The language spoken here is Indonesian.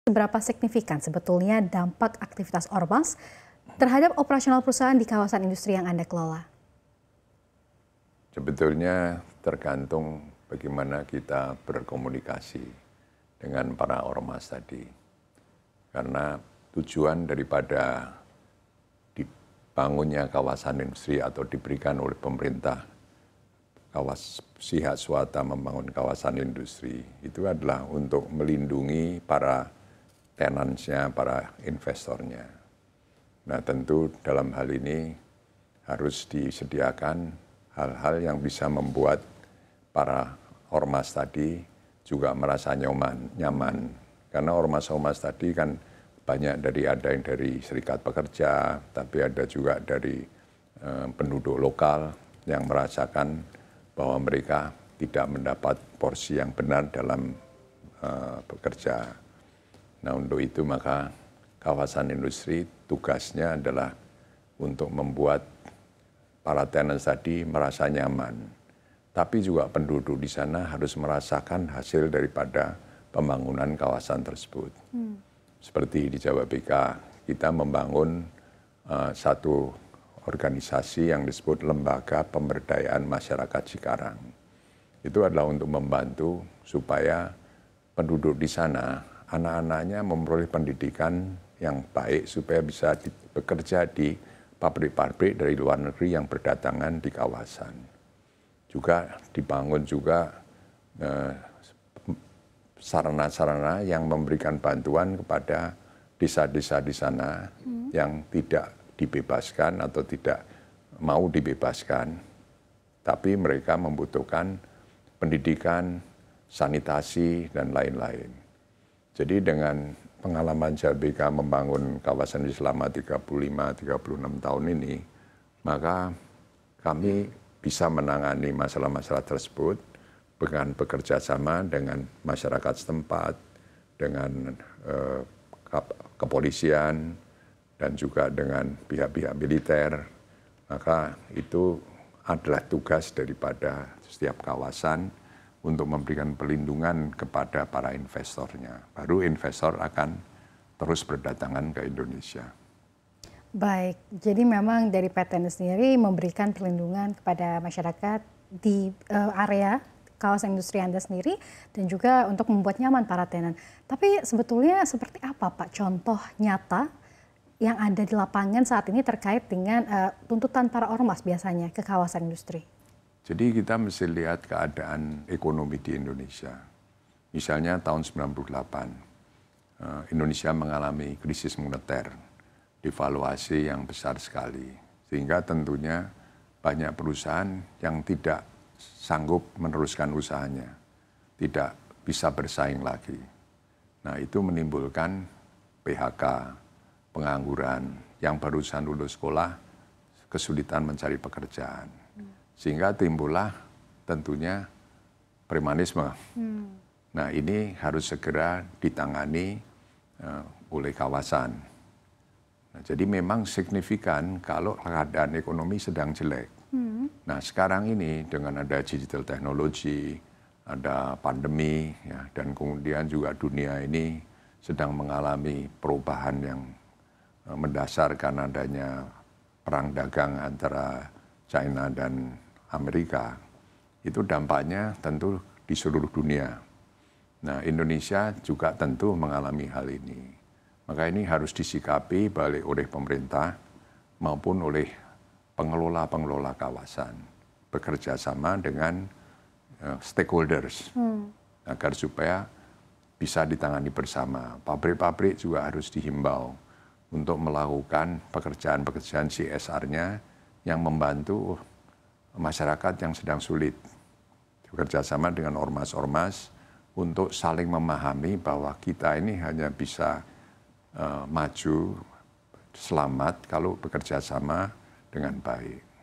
Seberapa signifikan sebetulnya dampak aktivitas ormas terhadap operasional perusahaan di kawasan industri yang Anda kelola? Sebetulnya tergantung bagaimana kita berkomunikasi dengan para ormas tadi. Karena tujuan daripada dibangunnya kawasan industri atau diberikan oleh pemerintah pihak swasta membangun kawasan industri itu adalah untuk melindungi para tenannya, para investornya. Nah tentu dalam hal ini harus disediakan hal-hal yang bisa membuat para ormas tadi juga merasa nyaman. Karena ormas-ormas tadi kan banyak ada yang dari serikat pekerja, tapi ada juga dari penduduk lokal yang merasakan bahwa mereka tidak mendapat porsi yang benar dalam bekerja. Nah untuk itu maka kawasan industri tugasnya adalah untuk membuat para tenants tadi merasa nyaman. Tapi juga penduduk di sana harus merasakan hasil daripada pembangunan kawasan tersebut. Seperti di Jawa BK, kita membangun satu organisasi yang disebut Lembaga Pemberdayaan Masyarakat Cikarang. Itu adalah untuk membantu supaya penduduk di sana, anak-anaknya memperoleh pendidikan yang baik supaya bisa bekerja di pabrik-pabrik dari luar negeri yang berdatangan di kawasan. Juga dibangun juga sarana-sarana yang memberikan bantuan kepada desa-desa di sana yang tidak dibebaskan atau tidak mau dibebaskan, tapi mereka membutuhkan pendidikan, sanitasi, dan lain-lain. Jadi dengan pengalaman JBK membangun kawasan ini selama 35-36 tahun ini, maka kami bisa menangani masalah-masalah tersebut dengan bekerja sama dengan masyarakat setempat, dengan kepolisian, dan juga dengan pihak-pihak militer. Maka itu adalah tugas daripada setiap kawasan untuk memberikan perlindungan kepada para investornya. Baru investor akan terus berdatangan ke Indonesia. Baik, jadi memang dari PTN sendiri memberikan perlindungan kepada masyarakat di area kawasan industri Anda sendiri dan juga untuk membuat nyaman para tenan. Tapi sebetulnya seperti apa Pak contoh nyata yang ada di lapangan saat ini terkait dengan tuntutan para ormas biasanya ke kawasan industri? Jadi kita mesti lihat keadaan ekonomi di Indonesia. Misalnya tahun 98, Indonesia mengalami krisis moneter, devaluasi yang besar sekali. Sehingga tentunya banyak perusahaan yang tidak sanggup meneruskan usahanya, tidak bisa bersaing lagi. Nah itu menimbulkan PHK, pengangguran, yang barusan lulus sekolah kesulitan mencari pekerjaan. Sehingga timbullah tentunya premanisme. Nah ini harus segera ditangani oleh kawasan. Nah, jadi memang signifikan kalau keadaan ekonomi sedang jelek. Nah sekarang ini dengan ada digital technology, ada pandemi, ya, dan kemudian juga dunia ini sedang mengalami perubahan yang mendasar karena adanya perang dagang antara China dan Amerika. Itu dampaknya tentu di seluruh dunia. Nah Indonesia juga tentu mengalami hal ini. Maka ini harus disikapi baik oleh pemerintah maupun oleh pengelola-pengelola kawasan. Bekerja sama dengan stakeholders agar supaya bisa ditangani bersama. Pabrik-pabrik juga harus dihimbau untuk melakukan pekerjaan-pekerjaan CSR-nya yang membantu masyarakat yang sedang sulit. Bekerja sama dengan ormas-ormas untuk saling memahami bahwa kita ini hanya bisa maju selamat kalau bekerja sama dengan baik.